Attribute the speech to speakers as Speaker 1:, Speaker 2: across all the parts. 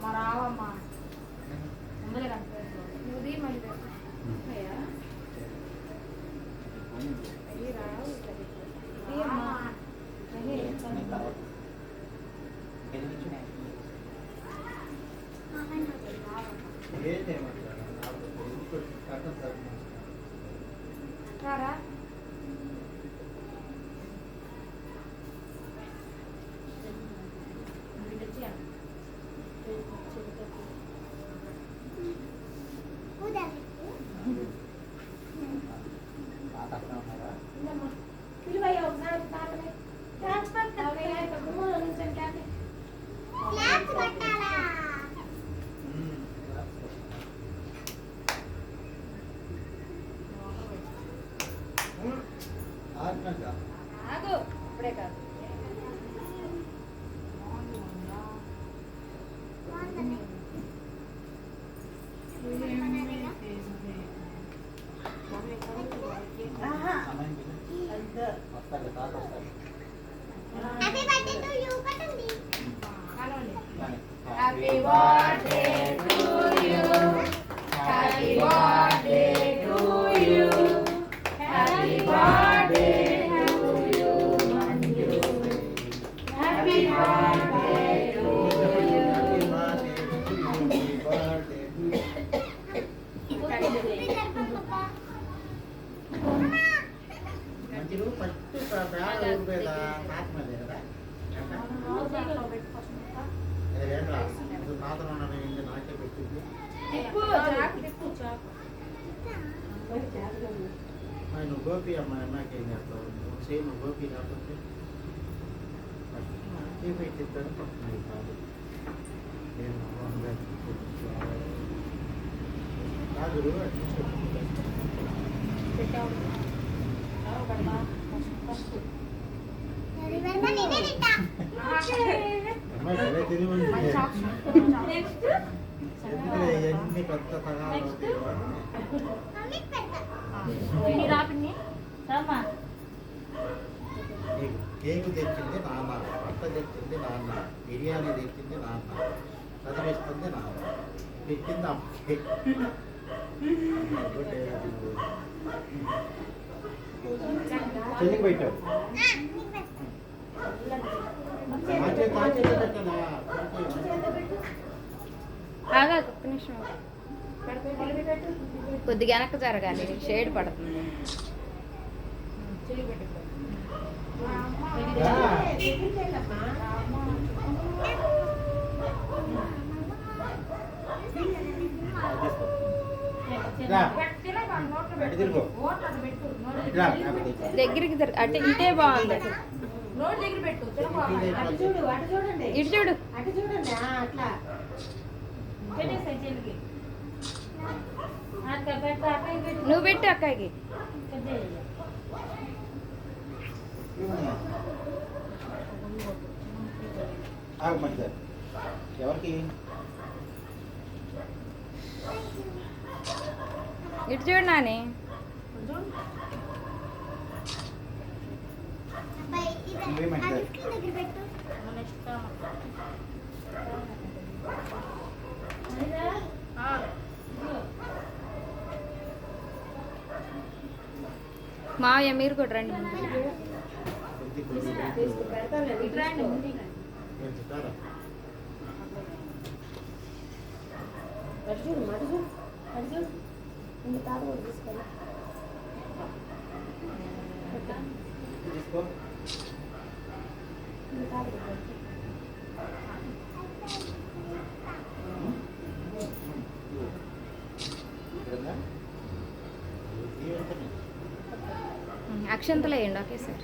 Speaker 1: మా రావమ్మా ముందలే కనిపి నువ్వు మళ్ళీ రావు రారా ఆగు ఇప్పుడే కాదు happy birthday to you happy birthday to you happy birthday to you Manju happy birthday to you
Speaker 2: మంచిగా ఫస్ట్ బ్యాగ్ ఊరిపోయేదా ఆత్మదే కదా ఏంట్రా పాత్ర ఉన్నాను నాకే పెట్టింది నువ్వు గోపి అమ్మాయి నాకేం చేస్తావు నువ్వు సేమ్ గోపి కాకపోతే నాకే పెట్టిస్తాను పక్కన కాదు నేను కాదు ఎన్ని పెద్ద తగాలు కేకు తెచ్చింది నాన్న బట్ట తెచ్చింది నాన్న బిర్యానీ తెచ్చింది నాన్న చదివిస్తుంది నాన్న పెట్టింది అమ్మాయి చెల్లికి పెట్టావు
Speaker 1: ఒక్క నిమిషం కొద్దిగా వెనక్కి జరగాలి షేడ్ పడుతుంది దగ్గరికి అంటే ఇటే బాగుంది ఇటు చూడు నువ్వు పెట్టు అక్కకి
Speaker 2: ఎవరికి
Speaker 1: ఇటు చూడు నాని మావయ్య మీరు కూడా రండి అక్షంతలు వేయండి ఓకే సార్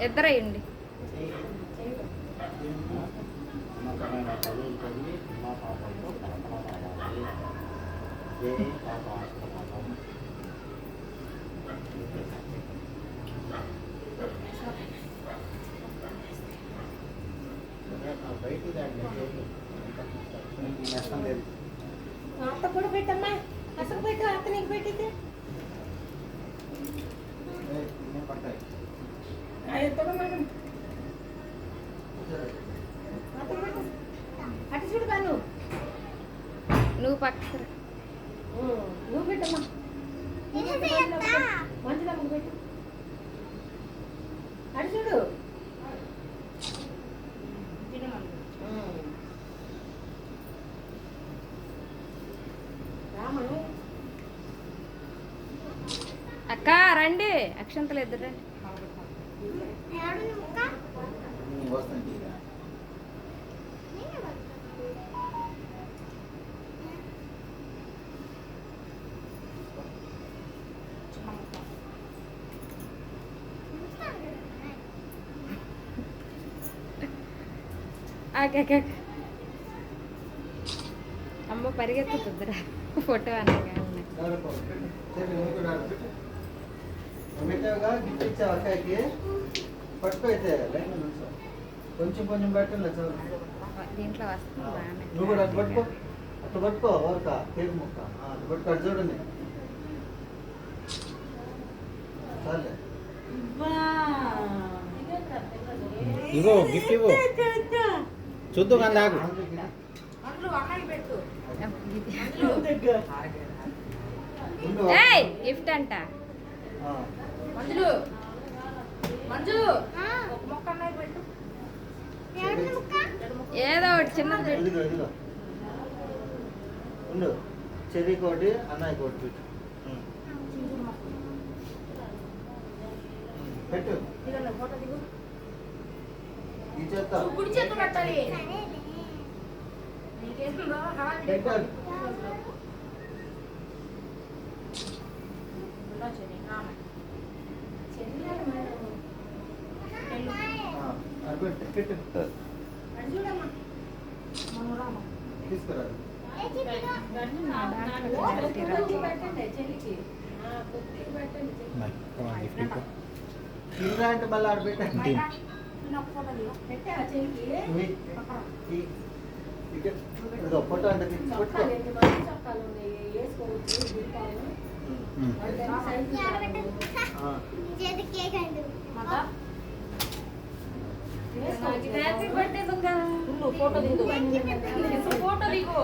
Speaker 1: ఇద్దరు వేయండి
Speaker 2: కూడా పెట్టమ్మా
Speaker 1: అసలు పెట్టు అత్త నీకు పెట్టితే
Speaker 2: పట్టాయి
Speaker 1: అటు చూడు కాను
Speaker 3: నువ్వు పక్కన
Speaker 1: నువ్వు పెట్టమ్మా మంచిదమ్మకు పెట్టు అటు చూడు రామను
Speaker 3: అక్క రండి అక్షంతలు ఇద్దరు రండి
Speaker 2: వస్తాను
Speaker 3: అమ్మ పరిగెత్తుతుందిరా ఫోటో అనగా
Speaker 2: పెట్టావుగా గిఫ్ట్ ఇచ్చావు అక్కకి పట్టుకో అయితే లైన్ నుంచో కొంచెం కొంచెం పెట్టండి చాలు
Speaker 3: దీంట్లో వస్తుంది బాగానే
Speaker 2: నువ్వు కూడా అటు పట్టుకో అటు పట్టుకో ఓరక కేక్ ముక్క అటు పట్టుకో అటు చూడండి చాలే
Speaker 4: ఇవ్వు గిఫ్ట్ ఇవ్వు చూద్దు కానీ లాగు
Speaker 3: ఏయ్ గిఫ్ట్ అంట
Speaker 1: మంజులు మంజు ఒక మొక్క అన్నయ్య పెట్టు
Speaker 3: ఏదో ఒకటి చిన్నది పెట్టు
Speaker 2: ఇదిగో ఇదిగో ఉండు చెర్రీ కోటి అన్నయ్య కోటి పెట్టు పెట్టు
Speaker 1: దిగన్న ఫోటో దిగు
Speaker 2: ఈ చేత
Speaker 1: కుడి చేత పెట్టాలి నీకేందో
Speaker 2: పెట్టాలి అది పెట్టు పెట్టు తీసుకురా
Speaker 4: గిఫ్ట్ ఇవ్వు
Speaker 2: ఇంకా అంటే మళ్ళీ ఆడ పెట్టండి ఇదిగో ఫోటో అంటే పెట్టుకో
Speaker 1: ఫోటో దిగు
Speaker 3: ఫోటో దిగు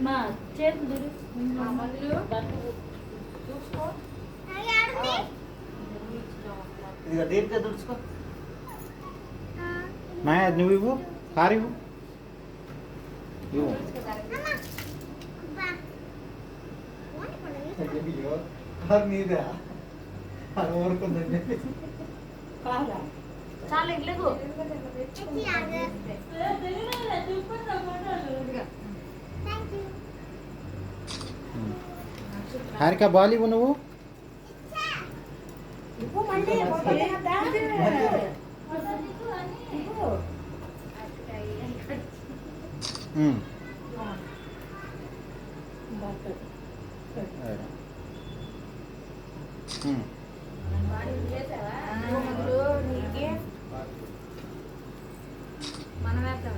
Speaker 1: మా చేతులు మందులు చూసుకో
Speaker 2: ఇదిగో దీంట్లో తుడుచుకో
Speaker 4: మాయా నువ్వు ఇవ్వు కారు ఇవ్వు ఇవ్వు
Speaker 2: అయ్యో కారు నీదా అది ఊరుకుందని చెప్పి
Speaker 1: కాదా చాలా ఇట్లేదు
Speaker 4: హారిక బాల్ ఇవ్వు నువ్వు
Speaker 3: మనం వేద్దాం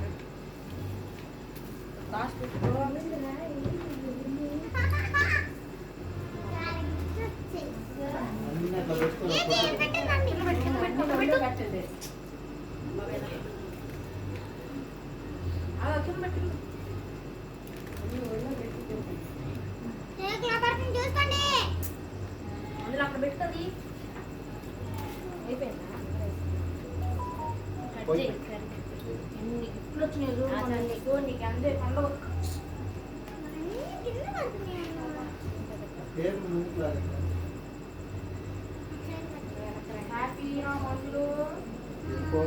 Speaker 2: అన్నీ అట్లా పెట్టుకో
Speaker 1: పెట్టండి అందులో అక్కడ పెట్టుతుంది అయిపోయిందా ఎన్ని గిఫ్ట్లు వచ్చినాయి చూడు నీకు నీకు అందే పండుగ
Speaker 2: పేరు ముందుకు లాగా
Speaker 1: హ్యాపీ మందులు
Speaker 2: వెళ్ళిపో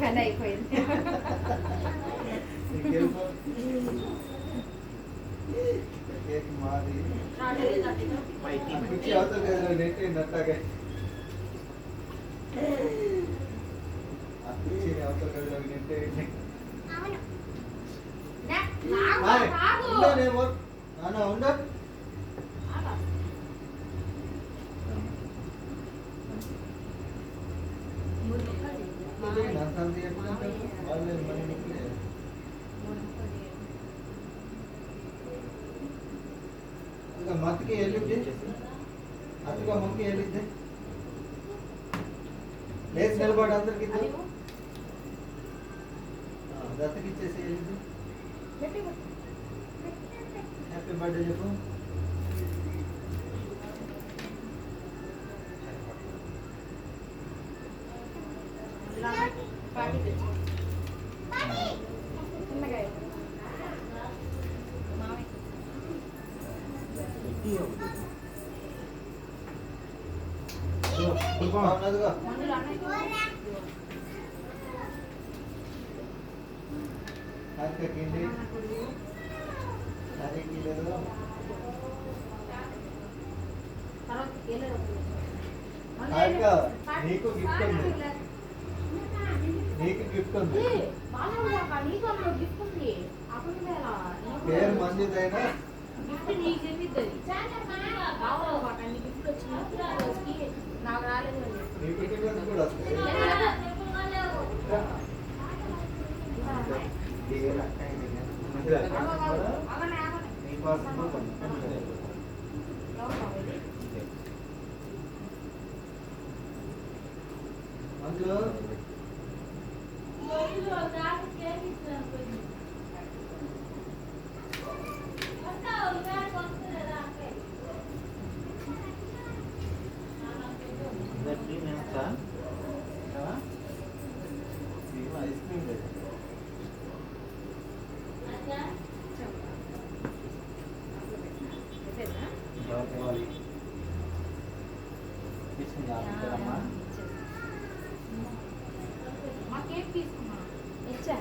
Speaker 3: పని అయిపోయింది
Speaker 2: వెళ్ళిపో కేక్ మాది పిచ్చి అవుతుంది కదా నెట్ అట్టాగే ఆ పిచ్చి
Speaker 1: అవును నాకు
Speaker 4: ఉండు ಮತ್ತಿಗೆ ಎಲ್ಲಿದ್ದೆ ಅದಕ್ಕೆ ಮಕ್ಕಿ ಎಲ್ಲಿದ್ದೆ లేచి నిలబడి అందరికి దత్తకి ఇచ్చేసి వెళ్ళింది హ్యాపీ బర్త్డే చెప్పు ఉన్నదిగా అక్కడికి అదే లేదు నీకు గిఫ్ట్ ఉంది నీకు గిఫ్ట్ ఉంది పేరు మంచిదైనా
Speaker 1: గిఫ్ట్ నీకు చెప్పిద్ది గిఫ్ట్ వచ్చింది నాకు రాలేదు
Speaker 4: నీ కుటుంబానికి కూడా వస్తుంది అందులో ఐస్ క్రీమ్ లేదు
Speaker 1: మా కేక్ తీసుకున్నా ఇచ్చా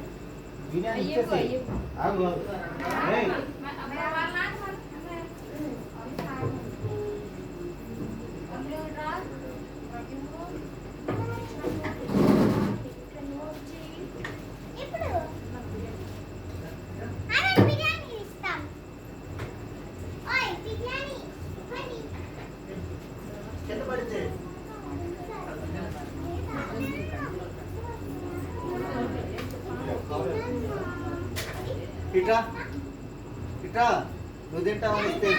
Speaker 2: కింద పడితే
Speaker 4: ఇట్రా ఇట్రా నువ్వు తింటావని ఇస్తే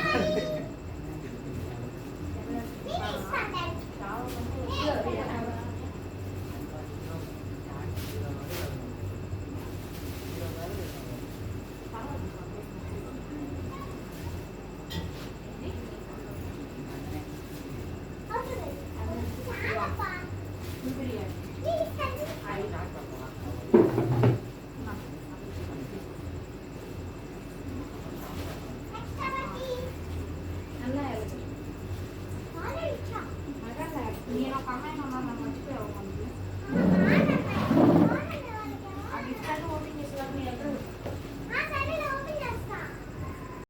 Speaker 1: నేను ఒక అమ్మాయి